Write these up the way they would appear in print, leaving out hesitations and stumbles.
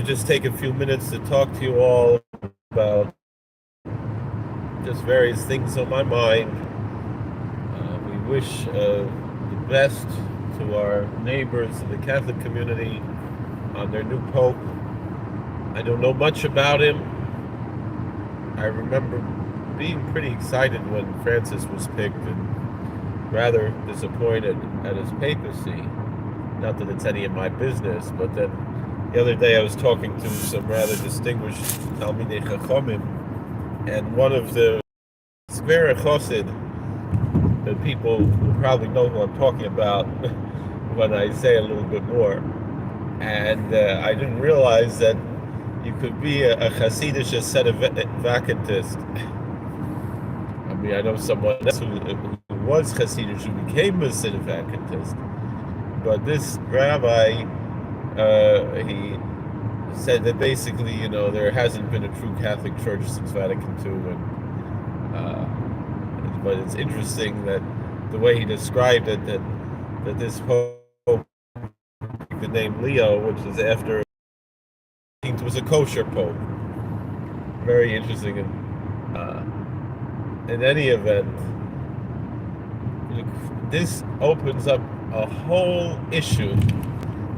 just take a few minutes to talk to you all about just various things on my mind. We wish the best to our neighbors in the Catholic community on their new Pope. I don't know much about him. I remember being pretty excited when Francis was picked and rather disappointed at his papacy. Not that it's any of my business, but then the other day I was talking to some rather distinguished Talmidei Chachamim, and one of the Skvera Chosid, the people will probably know who I'm talking about when I say a little bit more. And I didn't realize that you could be a Hasidic Sedevakantist. I mean, I know someone else who was Hasidic who became a Sedevakantist. But this rabbi, he said that basically, there hasn't been a true Catholic Church since Vatican II, but it's interesting that the way he described it, that this Pope, the name Leo, which is after, it was a kosher Pope. Very interesting. In any event, this opens up a whole issue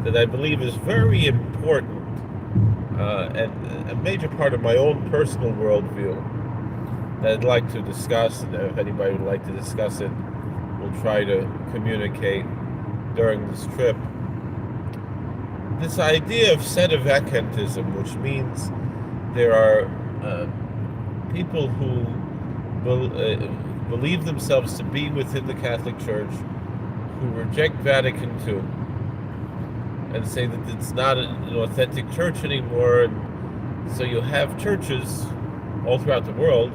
that I believe is very important and a major part of my own personal worldview that I'd like to discuss. And if anybody would like to discuss it, we'll try to communicate during this trip. This idea of sedevacantism, which means there are people who believe themselves to be within the Catholic Church, who reject Vatican II and say that it's not an authentic church anymore. And so you have churches all throughout the world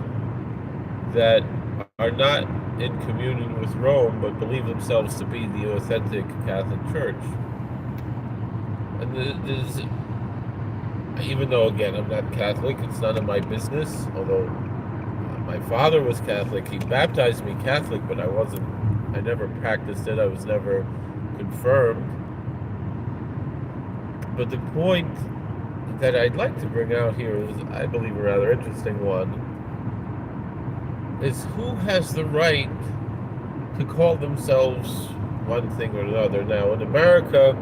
that are not in communion with Rome but believe themselves to be the authentic Catholic Church. And there's, even though, again, I'm not Catholic, it's none of my business, although my father was Catholic. He baptized me Catholic, but I never practiced it. I was never confirmed. But the point that I'd like to bring out here is, I believe, a rather interesting one, is who has the right to call themselves one thing or another. Now, in America,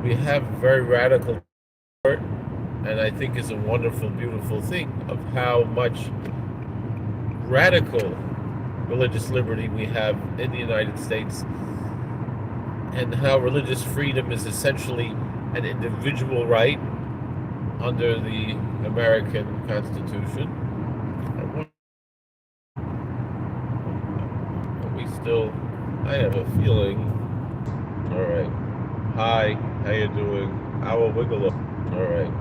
we have a very radical court, and I think is a wonderful, beautiful thing of how much radical religious liberty we have in the United States, and how religious freedom is essentially an individual right under the American Constitution. I have a feeling. All right. Hi, how you doing? Our wiggle. All right.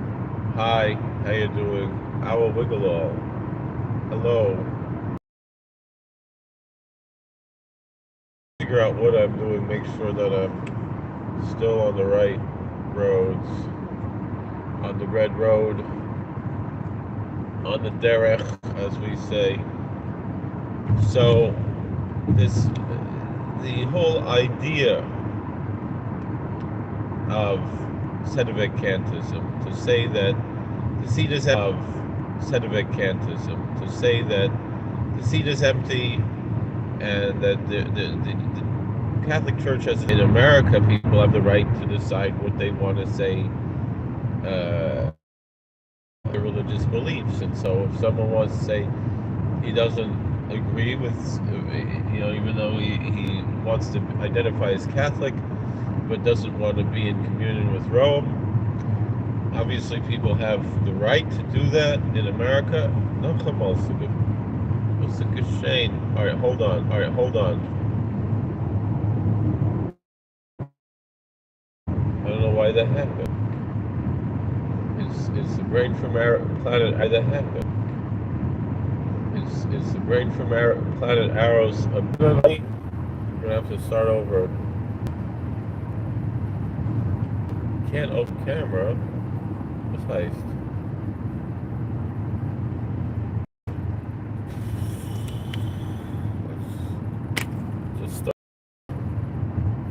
Hi, how you doing? Our wiggle all. Hello. Figure out what I'm doing, make sure that I'm still on the right roads, on the red road, on the derech, as we say. So the whole idea of sedevacantism, to say that the seat is of sedevacantism, to say that the seat is empty, and that the Catholic Church, as in America, people have the right to decide what they want to say, their religious beliefs. And so if someone wants to say he doesn't agree with, even though he wants to identify as Catholic, but doesn't want to be in communion with Rome, obviously people have the right to do that in America. No, all right, hold on. I don't know why that happened. It's the brain from our planet. Why that happened? It's the brain from our planet Arrow's ability. We're gonna have to start over. Can't open camera. Was heist.